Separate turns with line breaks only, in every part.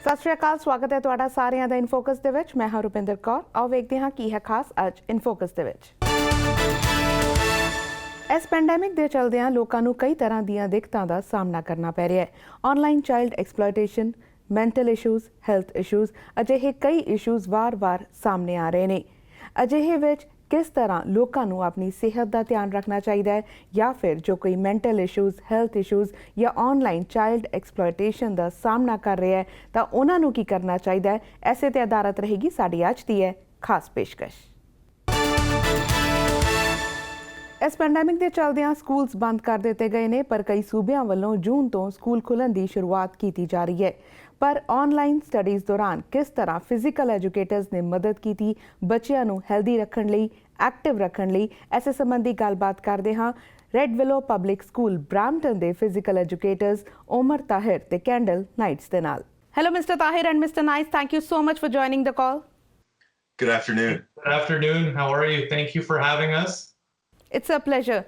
ਸਤਿ ਸ਼੍ਰੀ ਅਕਾਲ, ਸਵਾਗਤ ਹੈ ਤੁਹਾਡਾ ਸਾਰਿਆਂ ਦਾ ਇਨਫੋਕਸ ਦੇ ਵਿੱਚ। ਮੈਂ ਹਾਂ ਰੁਪਿੰਦਰ ਕੌਰ। ਆਓ ਵੇਖਦੇ ਹਾਂ ਕੀ ਹੈ ਖਾਸ ਅੱਜ ਇਨਫੋਕਸ ਦੇ ਵਿੱਚ। ਇਸ ਪੈਂਡੈਮਿਕ ਦੇ ਚਲਦਿਆਂ ਲੋਕਾਂ ਨੂੰ ਕਈ ਤਰ੍ਹਾਂ ਦੀਆਂ ਦਿੱਕਤਾਂ ਦਾ ਸਾਹਮਣਾ ਕਰਨਾ ਪੈ ਰਿਹਾ ਹੈ। Online child exploitation, mental issues, health issues, ਅਜਿਹੇ ਕਈ ਇਸ਼ੂਜ਼ ਵਾਰ-ਵਾਰ ਸਾਹਮਣੇ ਆ ਰਹੇ ਨੇ। ਅਜਿਹੇ ਵਿੱਚ किस तरह लोगों को अपनी सेहत का ध्यान रखना चाहिए, या फिर जो कोई मैंटल इशूज़, हैल्थ इशूज़ या ऑनलाइन चाइल्ड एक्सप्लोइटेशन का सामना कर रहे हैं तो उन्होंने की करना चाहिए, ऐसे ते आधारित रहेगी साड़ी अज दी है खास पेशकश। इस पैंडेमिक के चलदियां स्कूल्स बंद कर दिए गए हैं, पर कई सूबियां वालों जून तो स्कूल खुलण की शुरुआत की जा रही है। पर ऑनलाइन स्टडीज़ दौरान किस तरह फिजिकल एजुकेटर्स ने मदद की थी बच्चों को हेल्दी रखने लई, एक्टिव रखने लई, ऐसे संबंधी गलबात करते हाँ Red Willow public school Brampton के फिजिकल एजुकेटर्स उमर ताहिर ते कैंडल नाइट्स दे नाल। Hello mister Tahir and mister Knights, thank you so much for joining the call.
Good afternoon.
Good afternoon. How are you? Thank you for having us.
It's a pleasure.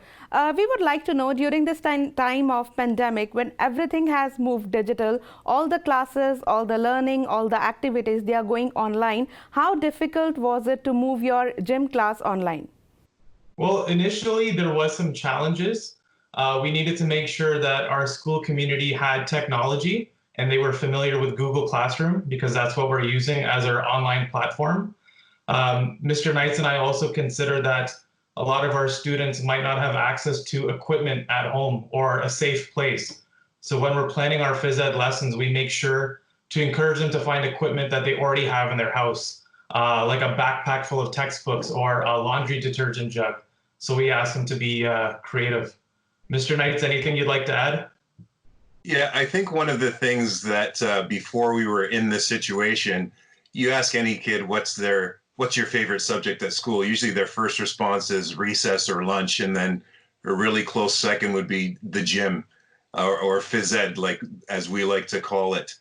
We would like to know, during this time of pandemic, when everything has moved digital, all the classes, all the learning, all the activities, they are going online. How difficult was it to move your gym class online?
Well, initially there was some challenges. We needed to make sure that our school community had technology and they were familiar with Google Classroom, because that's what we're using as our online platform. Mr. Knights and I also consider that a lot of our students might not have access to equipment at home or a safe place. So when we're planning our phys ed lessons, we make sure to encourage them to find equipment that they already have in their house, like a backpack full of textbooks or a laundry detergent jug. So we ask them to be creative. Mr. Knights, anything you'd like to add?
Yeah, I think one of the things that before we were in this situation, you ask any kid what's your favorite subject at school? Usually their first response is recess or lunch, and then a really close second would be the gym or phys ed, like as we like to call it.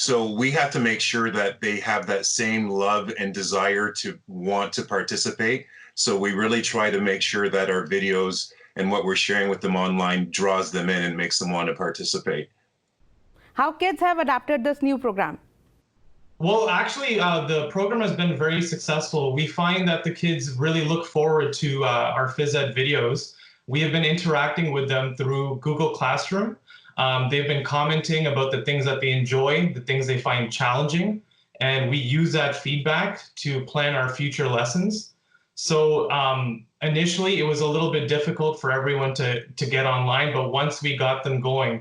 So we have to make sure that they have that same love and desire to want to participate. So we really try to make sure that our videos and what we're sharing with them online draws them in and makes them want to participate.
How kids have adapted this new program?
Well, actually, the program has been very successful. We find that the kids really look forward to our phys ed videos. We have been interacting with them through Google Classroom. They've been commenting about the things that they enjoy, the things they find challenging, and we use that feedback to plan our future lessons. So initially, it was a little bit difficult for everyone to get online, but once we got them going,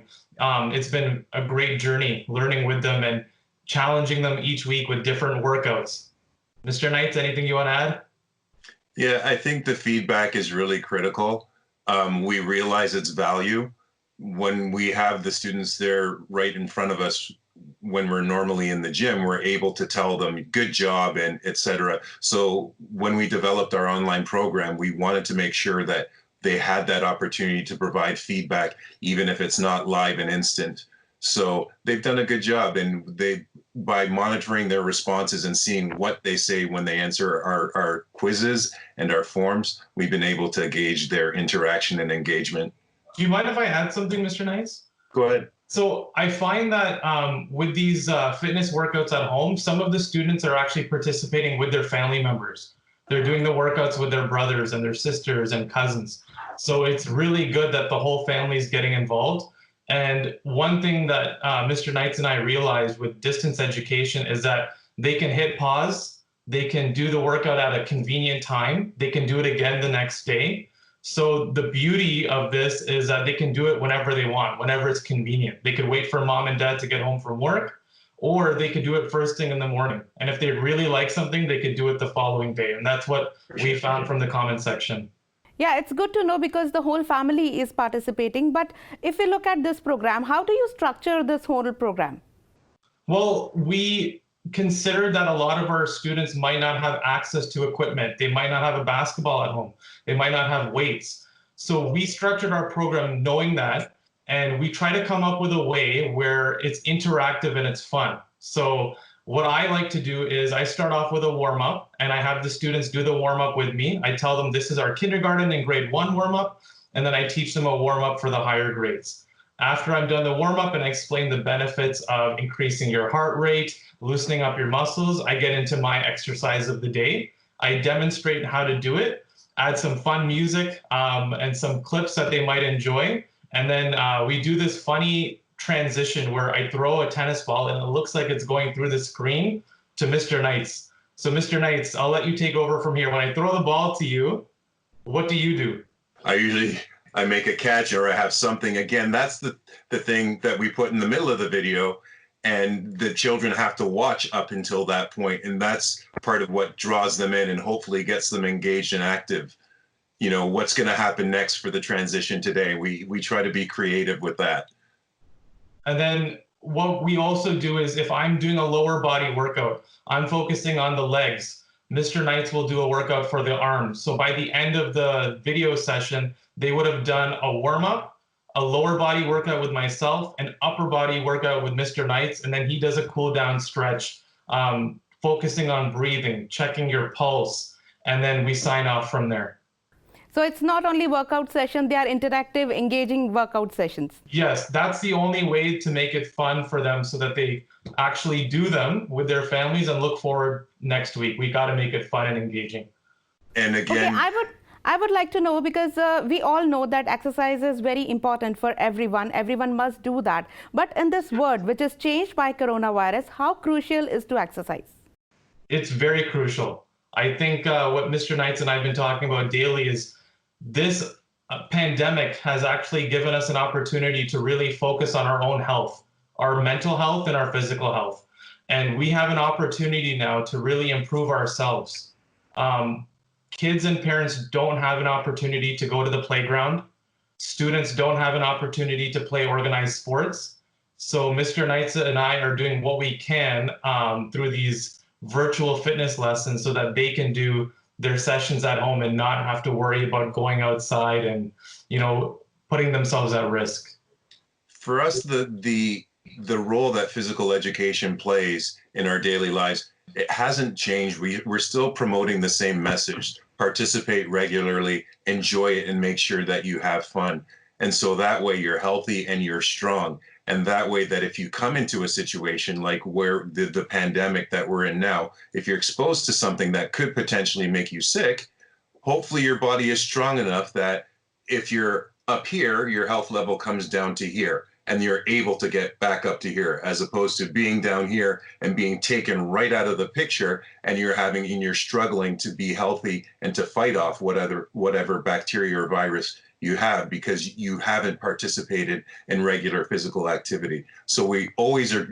it's been a great journey learning with them and challenging them each week with different workouts. Mr. Knights, anything you want to add?
Yeah, I think the feedback is really critical. We realize its value when we have the students there right in front of us. When we're normally in the gym, we're able to tell them good job and etc. So when we developed our online program, we wanted to make sure that they had that opportunity to provide feedback, even if it's not live and instant. So they've done a good job, and by monitoring their responses and seeing what they say when they answer our quizzes and our forms, we've been able to gauge their interaction and engagement.
Do you mind if I add something, Mr. Knights?
Go ahead.
So I find that with these fitness workouts at home, some of the students are actually participating with their family members. They're doing the workouts with their brothers and their sisters and cousins. So it's really good that the whole family is getting involved. And one thing that Mr. Knights and I realized with distance education is that they can hit pause, they can do the workout at a convenient time, they can do it again the next day. So the beauty of this is that they can do it whenever they want, whenever it's convenient. They could wait for mom and dad to get home from work, or they could do it first thing in the morning. And if they really like something, they could do it the following day. And that's what we found from the comment section.
Yeah, it's good to know because the whole family is participating. But if we look at this program, how do you structure this whole program?
Well, we considered that a lot of our students might not have access to equipment. They might not have a basketball at home. They might not have weights. So we structured our program knowing that, and we try to come up with a way where it's interactive and it's fun. So what I like to do is I start off with a warm-up, and I have the students do the warm-up with me. I tell them this is our kindergarten and grade 1 warm-up, and then I teach them a warm-up for the higher grades. After I'm done the warm up and I explain the benefits of increasing your heart rate, loosening up your muscles, I get into my exercise of the day. I demonstrate how to do it, add some fun music and some clips that they might enjoy. And then we do this funny transition where I throw a tennis ball and it looks like it's going through the screen to Mr. Knights. So Mr. Knights, I'll let you take over from here. When I throw the ball to you, what do you do?
I make a catch or I have something. Again, that's the thing that we put in the middle of the video, and the children have to watch up until that point. And that's part of what draws them in and hopefully gets them engaged and active. You know, what's going to happen next for the transition today? We try to be creative with that.
And then what we also do is if I'm doing a lower body workout, I'm focusing on the legs. Mr. Knights will do a workout for the arms. So by the end of the video session, they would have done a warm up, a lower body workout with myself, an upper body workout with Mr. Knights, and then he does a cool down stretch, focusing on breathing, checking your pulse, and then we sign off from there.
So it's not only workout session, they are interactive, engaging workout sessions.
Yes, that's the only way to make it fun for them so that they actually do them with their families and look forward next week. We got to make it fun and engaging.
And again,
Okay, I would like to know, because we all know that exercise is very important for everyone. Everyone must do that. But in this world, which is changed by coronavirus, how crucial is to exercise?
It's very crucial. I think what Mr. Knights and I have been talking about daily is this pandemic has actually given us an opportunity to really focus on our own health, our mental health and our physical health. And we have an opportunity now to really improve ourselves. Kids and parents don't have an opportunity to go to the playground. Students don't have an opportunity to play organized sports. So Mr. Knights and I are doing what we can through these virtual fitness lessons so that they can do their sessions at home and not have to worry about going outside and, you know, putting themselves at risk.
for us, the role that physical education plays in our daily lives, it hasn't changed. We're still promoting the same message: participate regularly, enjoy it, and make sure that you have fun. And so that way you're healthy and you're strong. And that way that if you come into a situation like where the pandemic that we're in now, if you're exposed to something that could potentially make you sick, hopefully your body is strong enough that if you're up here, your health level comes down to here and you're able to get back up to here, as opposed to being down here and being taken right out of the picture, and you're struggling to be healthy and to fight off whatever bacteria or virus you have, because you haven't participated in regular physical activity. So we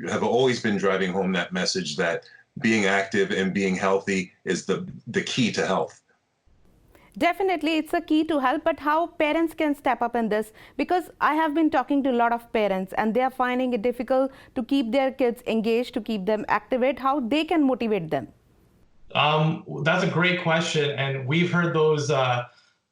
have always been driving home that message that being active and being healthy is the key to health.
Definitely, it's a key to help, but how parents can step up in this? Because I have been talking to a lot of parents and they are finding it difficult to keep their kids engaged, to keep them activate, how they can motivate them.
That's a great question. And we've heard those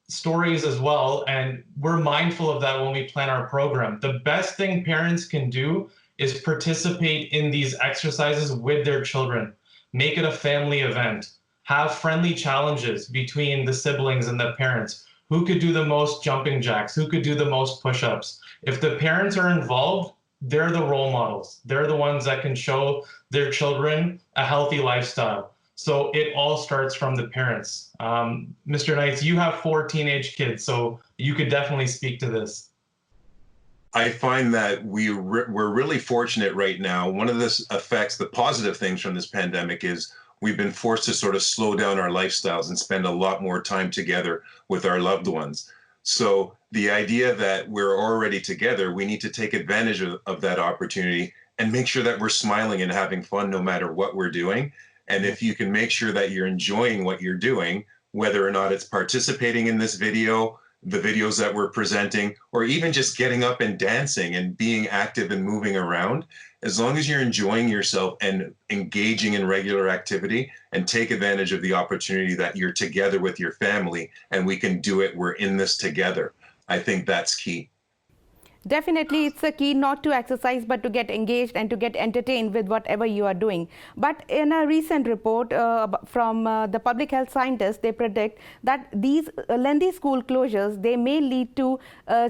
stories as well. And we're mindful of that when we plan our program. The best thing parents can do is participate in these exercises with their children. Make it a family event. Have friendly challenges between the siblings and the parents. Who could do the most jumping jacks? Who could do the most push-ups? If the parents are involved, they're the role models. They're the ones that can show their children a healthy lifestyle. So it all starts from the parents. Mr. Knights, you have 4 teenage kids, so you could definitely speak to this.
I find that we're really fortunate right now. One of the positive things from this pandemic is we've been forced to sort of slow down our lifestyles and spend a lot more time together with our loved ones. So the idea that we're already together, we need to take advantage of that opportunity and make sure that we're smiling and having fun no matter what we're doing. And if you can make sure that you're enjoying what you're doing, whether or not it's participating in this video, the videos that we're presenting, or even just getting up and dancing and being active and moving around, as long as you're enjoying yourself and engaging in regular activity, and take advantage of the opportunity that you're together with your family and we can do it, we're in this together. I think that's key.
Definitely, it's a key not to exercise but to get engaged and to get entertained with whatever you are doing. But in a recent report from the public health scientists, they predict that these lengthy school closures, they may lead to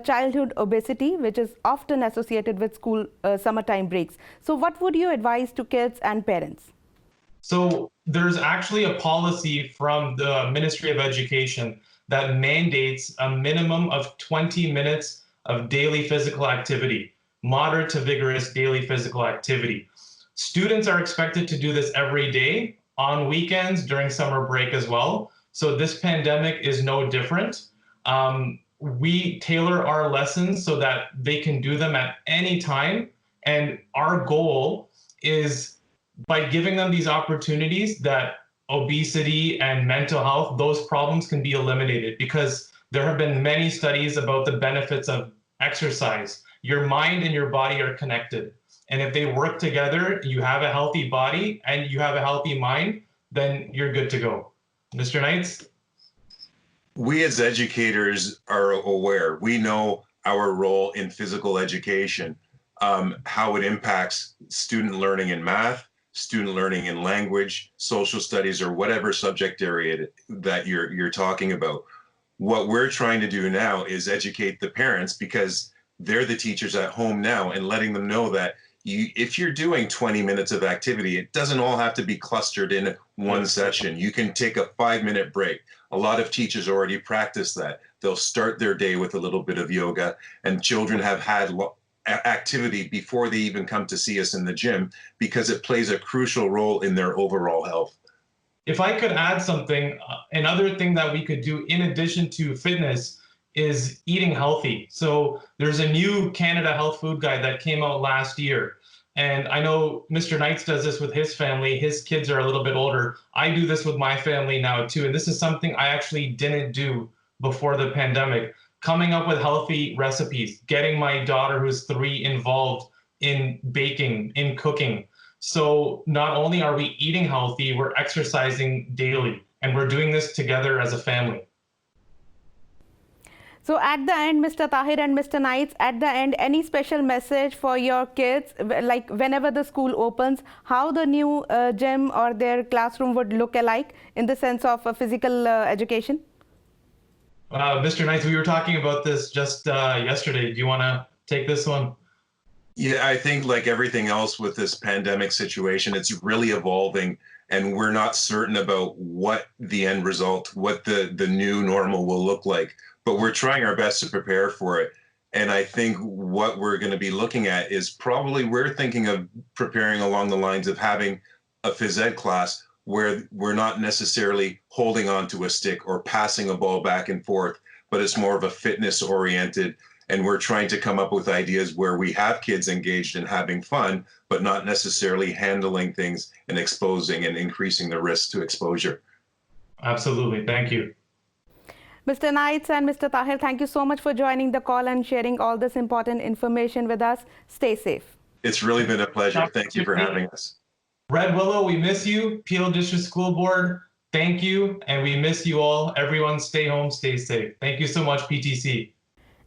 childhood obesity, which is often associated with school summertime breaks. So what would you advise to kids and parents?
So there's actually a policy from the Ministry of Education that mandates a minimum of 20 minutes of daily physical activity, moderate to vigorous daily physical activity. Students are expected to do this every day, on weekends, during summer break as well. So this pandemic is no different. We tailor our lessons so that they can do them at any time. And our goal is, by giving them these opportunities, that obesity and mental health, those problems can be eliminated, because there have been many studies about the benefits of exercise. Your mind and your body are connected. And if they work together, you have a healthy body and you have a healthy mind, then you're good to go. Mr. Knights?
We as educators are aware. We know our role in physical education, how it impacts student learning in math, student learning in language, social studies, or whatever subject area that you're talking about. What we're trying to do now is educate the parents, because they're the teachers at home now, and letting them know that if you're doing 20 minutes of activity, it doesn't all have to be clustered in one session. You can take a 5-minute break. A lot of teachers already practice that. They'll start their day with a little bit of yoga, and children have had activity before they even come to see us in the gym, because it plays a crucial role in their overall health.
If I could add something, another thing that we could do in addition to fitness is eating healthy. So there's a new Canada Health Food Guide that came out last year. And I know Mr. Knights does this with his family. His kids are a little bit older. I do this with my family now too. And this is something I actually didn't do before the pandemic. Coming up with healthy recipes, getting my daughter, who's 3, involved in baking, in cooking. So not only are we eating healthy, we're exercising daily, and we're doing this together as a family.
So at the end, Mr. Tahir and Mr. Knights, at the end, any special message for your kids, like whenever the school opens, how the new gym or their classroom would look alike in the sense of physical education?
Mr. Knights, we were talking about this just yesterday. Do you want to take this one?
Yeah, I think like everything else with this pandemic situation, it's really evolving, and we're not certain about what the end result, what the new normal will look like, but we're trying our best to prepare for it. And I think what we're going to be looking at is probably, we're thinking of preparing along the lines of having a phys ed class where we're not necessarily holding on to a stick or passing a ball back and forth, but it's more of a fitness oriented. And we're trying to come up with ideas where we have kids engaged in having fun, but not necessarily handling things and exposing and increasing the risk to exposure.
Absolutely. Thank you.
Mr. Knights and Mr. Tahir, thank you so much for joining the call and sharing all this important information with us. Stay safe.
It's really been a pleasure. Thank you for having us.
Red Willow, we miss you. Peel District School Board, thank you. And we miss you all. Everyone stay home, stay safe. Thank you so much, PTC.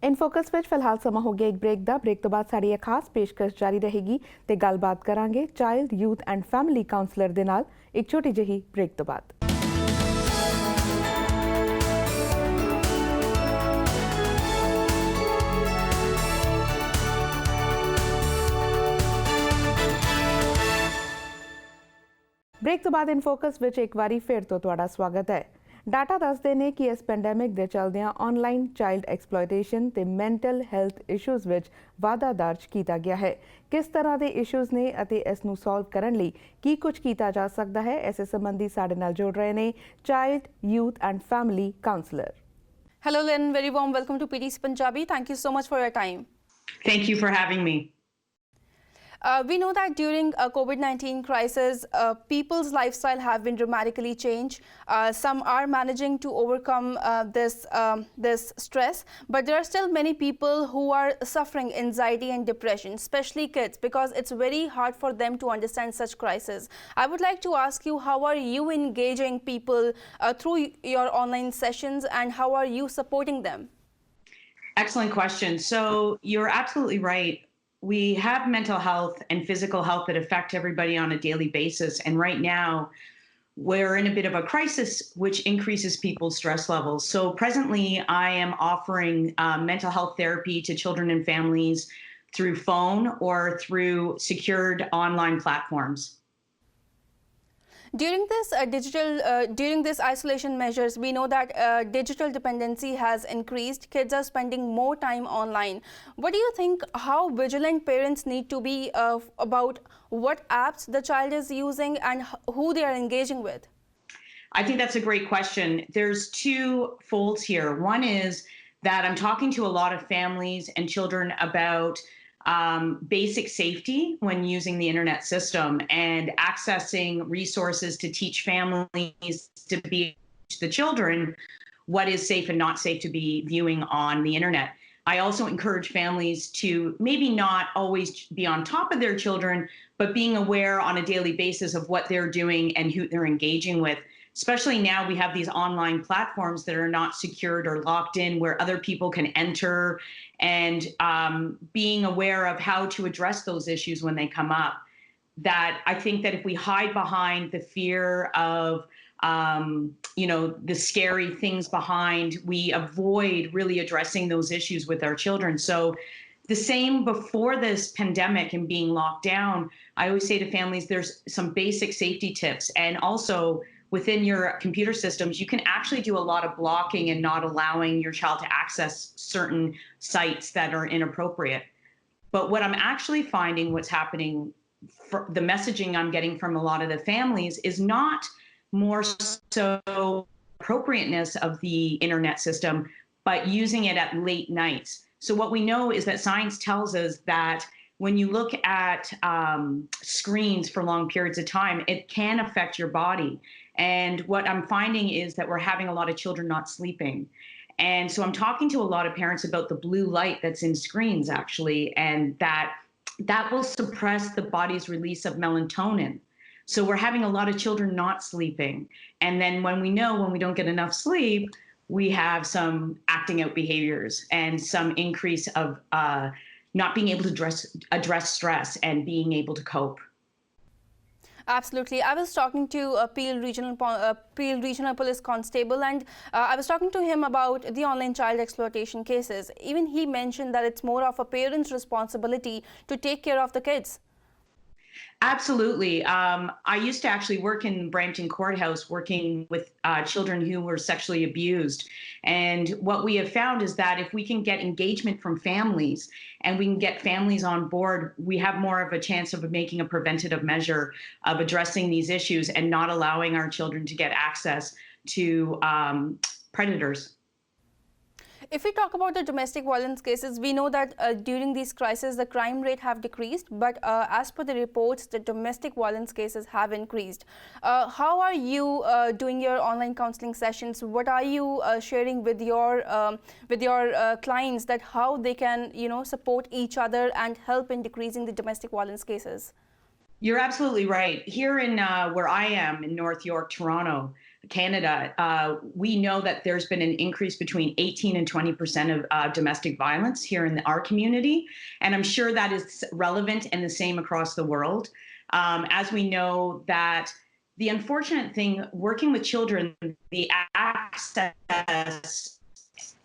In focus ਵਿੱਚ ਫਿਲਹਾਲ ਸਮਾਂ ਹੋ ਗਿਆ ਇੱਕ break ਦਾ। Break ਤੋਂ ਬਾਅਦ ਸਾਡੀ ਇਹ ਖਾਸ ਪੇਸ਼ਕਸ਼ ਜਾਰੀ ਰਹੇਗੀ ਤੇ ਗੱਲਬਾਤ ਕਰਾਂਗੇ child youth and family counsellor ਦੇ ਨਾਲ ਇੱਕ ਛੋਟੀ ਜਿਹੀ ਬ੍ਰੇਕ ਤੋਂ ਬਾਅਦ। ਬ੍ਰੇਕ ਤੋਂ ਬਾਅਦ ਇਨ ਫੋਕਸ ਵਿੱਚ ਇੱਕ ਵਾਰੀ ਫਿਰ ਤੋਂ ਤੁਹਾਡਾ ਸਵਾਗਤ ਹੈ। ਡਾਟਾ ਦੱਸਦੇ ਨੇ ਕਿ ਇਸ ਪੈਂਡੈਮਿਕ ਦੇ ਚੱਲਦਿਆਂ ਆਨਲਾਈਨ ਚਾਈਲਡ ਐਕਸਪਲੋਇਟੇਸ਼ਨ ਤੇ ਮੈਂਟਲ ਹੈਲਥ ਇਸ਼ੂਜ਼ ਵਿੱਚ ਵਾਧਾ ਦਰਜ ਕੀਤਾ ਗਿਆ ਹੈ। ਕਿਸ ਤਰ੍ਹਾਂ ਦੇ ਇਸ਼ੂਜ਼ ਨੇ ਅਤੇ ਇਸ ਨੂੰ ਸੋਲਵ ਕਰਨ ਲਈ ਕੀ ਕੁਝ ਕੀਤਾ ਜਾ ਸਕਦਾ ਹੈ, ਇਸੇ ਸੰਬੰਧੀ ਸਾਡੇ ਨਾਲ ਜੁੜ ਰਹੇ ਨੇ child youth and family counsellor.
Hello Lynn, very warm welcome to PTC Punjabi. Thank you so much for your time.
Thank you for having me.
We know that during a COVID-19 crisis, people's lifestyle have been dramatically changed. Some are managing to overcome this stress, but there are still many people who are suffering anxiety and depression, especially kids, because it's very hard for them to understand such crises. I would like to ask you, how are you engaging people through your online sessions, and how are you supporting them?
Excellent question. So you're absolutely right. We have mental health and physical health that affect everybody on a daily basis. And right now, we're in a bit of a crisis, which increases people's stress levels. So presently, I am offering mental health therapy to children and families through phone or through secured online platforms.
During this isolation measures, we know that digital dependency has increased. Kids are spending more time online. What do you think? How vigilant parents need to be about what apps the child is using and who they are engaging with?
I think that's a great question. There's two folds here. One is that I'm talking to a lot of families and children about basic safety when using the internet system and accessing resources to teach families to be the children what is safe and not safe to be viewing on the internet. I also encourage families to maybe not always be on top of their children, but being aware on a daily basis of what they're doing and who they're engaging with. Especially now we have these online platforms that are not secured or locked in where other people can enter, and being aware of how to address those issues when they come up. That I think that if we hide behind the fear of the scary things behind, we avoid really addressing those issues with our children. So the same before this pandemic and being locked down, I always say to families, there's some basic safety tips. And also within your computer systems, you can actually do a lot of blocking and not allowing your child to access certain sites that are inappropriate. But what I'm actually finding, what's happening, for the messaging I'm getting from a lot of the families is not more so appropriateness of the internet system, but using it at late nights. So what we know is that science tells us that when you look at screens for long periods of time, it can affect your body. And what I'm finding is that we're having a lot of children not sleeping. And so I'm talking to a lot of parents about the blue light that's in screens, actually, and that will suppress the body's release of melatonin. So we're having a lot of children not sleeping. And then when we don't get enough sleep, we have some acting out behaviors and some increase of not being able to address stress and being able to cope.
Absolutely. I was talking to a Peel Regional Police Constable, and I was talking to him about the online child exploitation cases. Even he mentioned that it's more of a parent's responsibility to take care of the kids.
Absolutely. I used to actually work in Brampton Courthouse working with children who were sexually abused. And what we have found is that if we can get engagement from families and we can get families on board, we have more of a chance of making a preventative measure of addressing these issues and not allowing our children to get access to predators.
If we talk about the domestic violence cases, we know that during these crises, the crime rate have decreased, but as per the reports, the domestic violence cases have increased. How are you doing your online counseling sessions? What are you sharing with your clients that how they can, support each other and help in decreasing the domestic violence cases?
You're absolutely right. Here in where I am in North York, Toronto, Canada, we know that there's been an increase between 18 and 20% of domestic violence here in our community. And I'm sure that is relevant and the same across the world. As we know that the unfortunate thing, working with children, the access has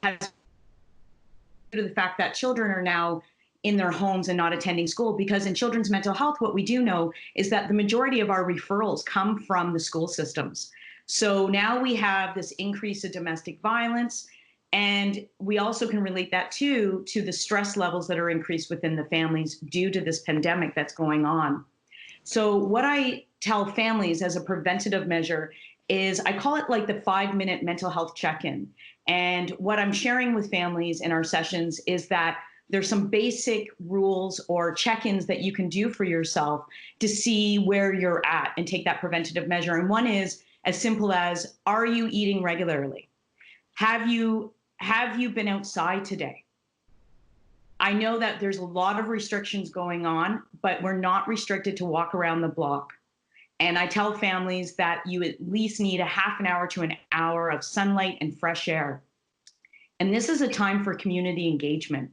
due to the fact that children are now in their homes and not attending school, because in children's mental health, what we do know is that the majority of our referrals come from the school systems. So now we have this increase of domestic violence, and we also can relate that to the stress levels that are increased within the families due to this pandemic that's going on. So what I tell families as a preventative measure is I call it like the 5-minute mental health check-in. And what I'm sharing with families in our sessions is that there's some basic rules or check-ins that you can do for yourself to see where you're at and take that preventative measure. And one is as simple as, are you eating regularly? Have you been outside today? I know that there's a lot of restrictions going on, but we're not restricted to walk around the block. And I tell families that you at least need a half an hour to an hour of sunlight and fresh air. And this is a time for community engagement.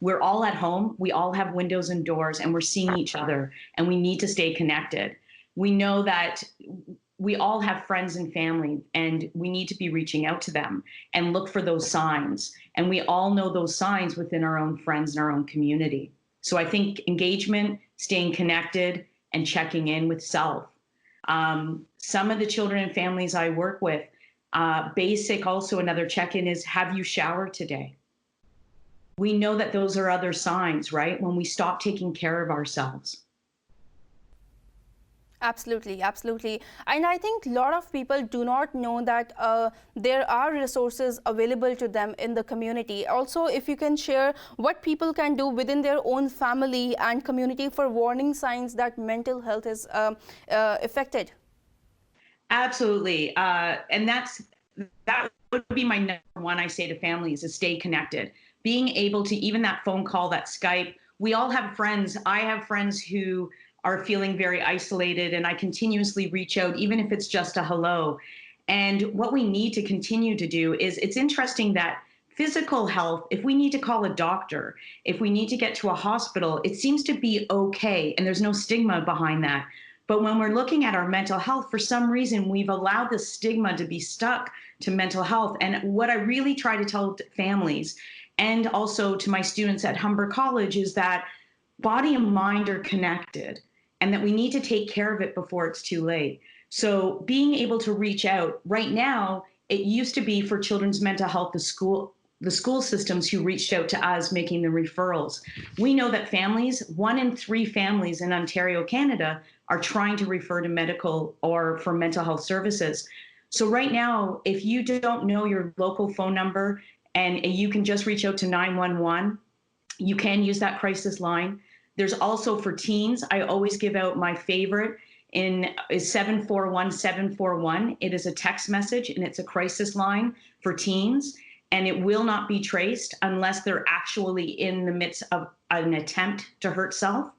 We're all at home, we all have windows and doors, and we're seeing each other, and we need to stay connected. We know that we all have friends and family, and we need to be reaching out to them and look for those signs. And we all know those signs within our own friends and our own community. So I think engagement, staying connected, and checking in with self. Some of the children and families I work with, basic also another check-in is, have you showered today? We know that those are other signs, right? When we stop taking care of ourselves.
Absolutely, absolutely. And I think a lot of people do not know that there are resources available to them in the community. Also, if you can share what people can do within their own family and community for warning signs that mental health is affected.
Absolutely. And that would be my number one, I say to families, is stay connected. Being able to, even that phone call, that Skype, we all have friends. I have friends who are feeling very isolated, and I continuously reach out, even if it's just a hello. And what we need to continue to do is, it's interesting that physical health, if we need to call a doctor, if we need to get to a hospital, it seems to be okay, and there's no stigma behind that. But when we're looking at our mental health, for some reason, we've allowed the stigma to be stuck to mental health. And what I really try to tell families, and also to my students at Humber College, is that body and mind are connected, and that we need to take care of it before it's too late. So being able to reach out right now, it used to be for children's mental health, the school systems who reached out to us making the referrals. We know that families, 1 in 3 families in Ontario, Canada, are trying to refer to medical or for mental health services. So right now, if you don't know your local phone number and you can just reach out to 911, you can use that crisis line. There's also for teens, I always give out my favorite is 741-741. It is a text message and it's a crisis line for teens, and it will not be traced unless they're actually in the midst of an attempt to hurt self.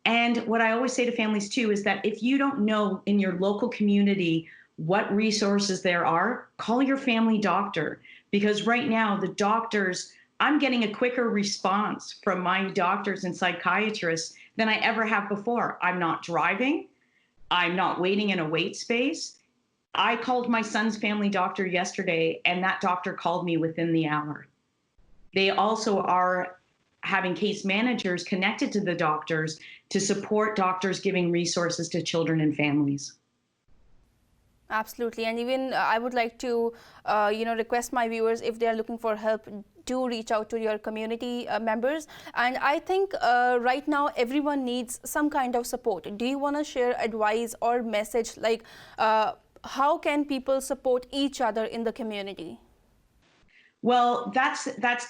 And what I always say to families too is that if you don't know in your local community what resources there are, call your family doctor, because right now the doctors, I'm getting a quicker response from my doctors and psychiatrists than I ever have before. I'm not driving. I'm not waiting in a wait space. I called my son's family doctor yesterday, and that doctor called me within the hour. They also are having case managers connected to the doctors to support doctors giving resources to children and families.
Absolutely. And even I would like to, request my viewers, if they are looking for help, do reach out to your community members. And I think right now everyone needs some kind of support. Do you want to share advice or message, like how can people support each other in the community?
Well, that's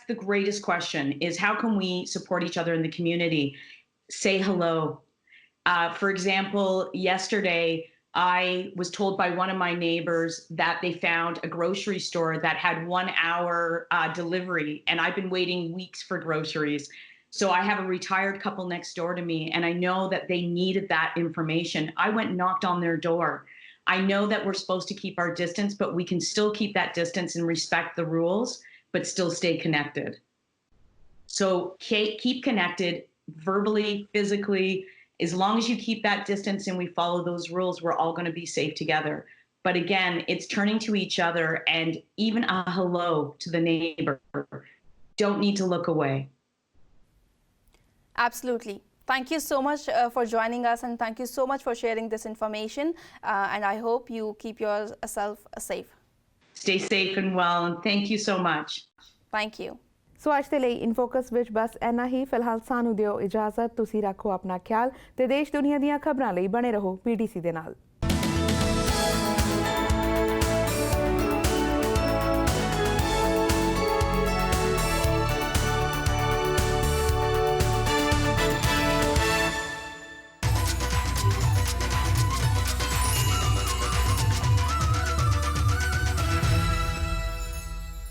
the greatest question, is how can we support each other in the community? Say hello. For example, yesterday, I was told by one of my neighbors that they found a grocery store that had 1 hour delivery, and I've been waiting weeks for groceries. So I have a retired couple next door to me, and I know that they needed that information. I went and knocked on their door. I know that we're supposed to keep our distance, but we can still keep that distance and respect the rules, but still stay connected. So keep connected verbally, physically. As long as you keep that distance and we follow those rules, we're all going to be safe together. But again, it's turning to each other, and even a hello to the neighbor. Don't need to look away.
Absolutely. Thank you so much for joining us, and thank you so much for sharing this information. And I hope you keep yourself safe.
Stay safe and well, and thank you so much.
Thank you.
ਸੋ ਅੱਜ ਦੇ ਲਈ ਇਨਫੋਕਸ ਵਿੱਚ ਬਸ ਇੰਨਾ ਹੀ। ਫਿਲਹਾਲ ਸਾਨੂੰ ਦਿਓ ਇਜਾਜ਼ਤ। ਤੁਸੀਂ ਰੱਖੋ ਆਪਣਾ ਖਿਆਲ ਤੇ ਦੇਸ਼ ਦੁਨੀਆ ਦੀਆਂ ਖਬਰਾਂ ਲਈ ਬਣੇ ਰਹੋ PTC ਦੇ ਨਾਲ।